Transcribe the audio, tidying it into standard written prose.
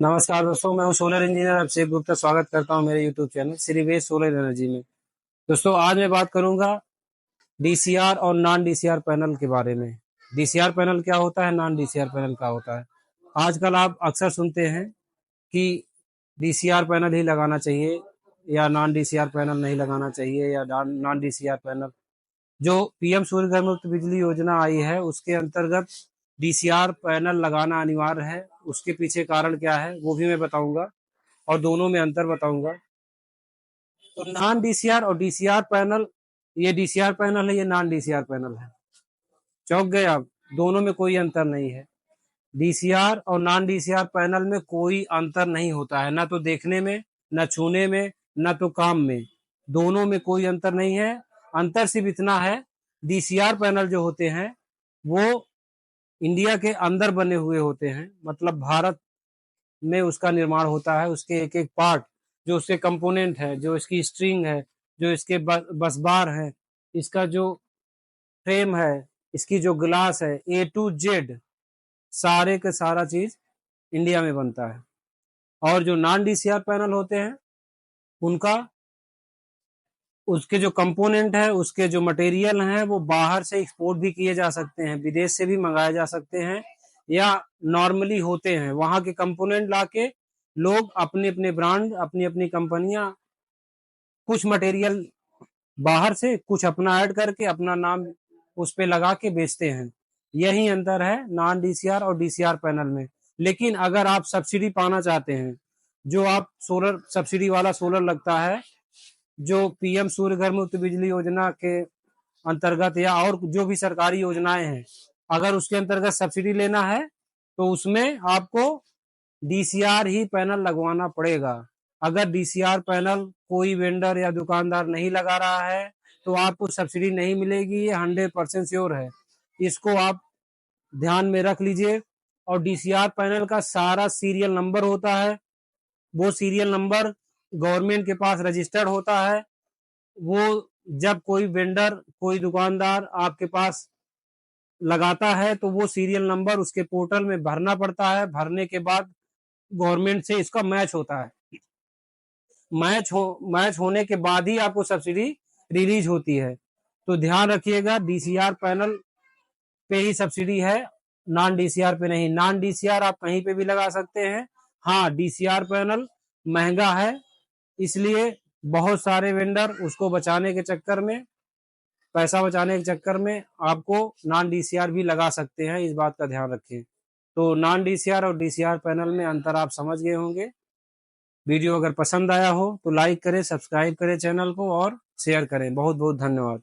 नमस्कार दोस्तों, मैं हूं सोलर इंजीनियर अभिषेक गुप्ता। स्वागत करता हूं मेरे यूट्यूब चैनल श्री वेद सोलर एनर्जी में। दोस्तों, आज मैं बात करूंगा डीसीआर और नॉन डीसीआर पैनल के बारे में। डीसीआर पैनल क्या होता है, नॉन डीसीआर पैनल क्या होता है। आजकल आप अक्सर सुनते हैं कि डीसीआर पैनल ही लगाना चाहिए या नॉन डीसीआर पैनल नहीं लगाना चाहिए, या नॉन डीसीआर पैनल। जो पीएम सूर्य घर मुफ्त बिजली योजना आई है उसके अंतर्गत डीसीआर पैनल लगाना अनिवार्य है। उसके पीछे कारण क्या है वो भी मैं बताऊंगा और दोनों में अंतर बताऊंगा। तो नॉन डीसीआर और डीसीआर पैनल, ये डीसीआर पैनल है, ये नॉन डीसीआर पैनल है। चौंक गए आप? दोनों में कोई अंतर नहीं है। डीसीआर और नॉन डीसीआर पैनल में कोई अंतर नहीं होता है, ना तो देखने में, ना छूने में, ना तो काम में। दोनों में कोई अंतर नहीं है। अंतर सिर्फ इतना है, डीसीआर पैनल जो होते हैं वो इंडिया के अंदर बने हुए होते हैं, मतलब भारत में उसका निर्माण होता है। उसके एक एक पार्ट, जो उसके कंपोनेंट है, जो इसकी स्ट्रिंग है, जो इसके बस बार है, इसका जो फ्रेम है, इसकी जो ग्लास है, ए टू जेड सारे के सारा चीज इंडिया में बनता है। और जो नॉन डीसीआर पैनल होते हैं उनका, उसके जो कंपोनेंट है, उसके जो मटेरियल हैं वो बाहर से एक्सपोर्ट भी किए जा सकते हैं, विदेश से भी मंगाए जा सकते हैं, या नॉर्मली होते हैं वहां के कंपोनेंट लाके लोग अपने अपने ब्रांड, अपनी अपनी कंपनियां कुछ मटेरियल बाहर से, कुछ अपना ऐड करके अपना नाम उस पे लगा के बेचते हैं। यही अंतर है नॉन डीसीआर और डीसीआर पैनल में। लेकिन अगर आप सब्सिडी पाना चाहते हैं, जो आप सोलर सब्सिडी वाला सोलर लगता है, जो पीएम सूर्य घर मुफ्त बिजली योजना के अंतर्गत या और जो भी सरकारी योजनाएं हैं, अगर उसके अंतर्गत सब्सिडी लेना है तो उसमें आपको डीसीआर ही पैनल लगवाना पड़ेगा। अगर डीसीआर पैनल कोई वेंडर या दुकानदार नहीं लगा रहा है तो आपको सब्सिडी नहीं मिलेगी, ये 100% श्योर है। इसको आप ध्यान में रख लीजिए। और डीसीआर पैनल का सारा सीरियल नंबर होता है, वो सीरियल नंबर गवर्नमेंट के पास रजिस्टर्ड होता है। वो जब कोई वेंडर, कोई दुकानदार आपके पास लगाता है तो वो सीरियल नंबर उसके पोर्टल में भरना पड़ता है। भरने के बाद गवर्नमेंट से इसका मैच होता है। मैच होने के बाद ही आपको सब्सिडी रिलीज होती है। तो ध्यान रखिएगा, डीसीआर पैनल पे ही सब्सिडी है, नॉन डीसीआर पे नहीं। नॉन डीसीआर आप कहीं पे भी लगा सकते हैं। हाँ, डीसीआर पैनल महंगा है, इसलिए बहुत सारे वेंडर उसको बचाने के चक्कर में, पैसा बचाने के चक्कर में आपको नॉन डीसीआर भी लगा सकते हैं। इस बात का ध्यान रखें। तो नॉन डीसीआर और डीसीआर पैनल में अंतर आप समझ गए होंगे। वीडियो अगर पसंद आया हो तो लाइक करें, सब्सक्राइब करें चैनल को और शेयर करें। बहुत बहुत धन्यवाद।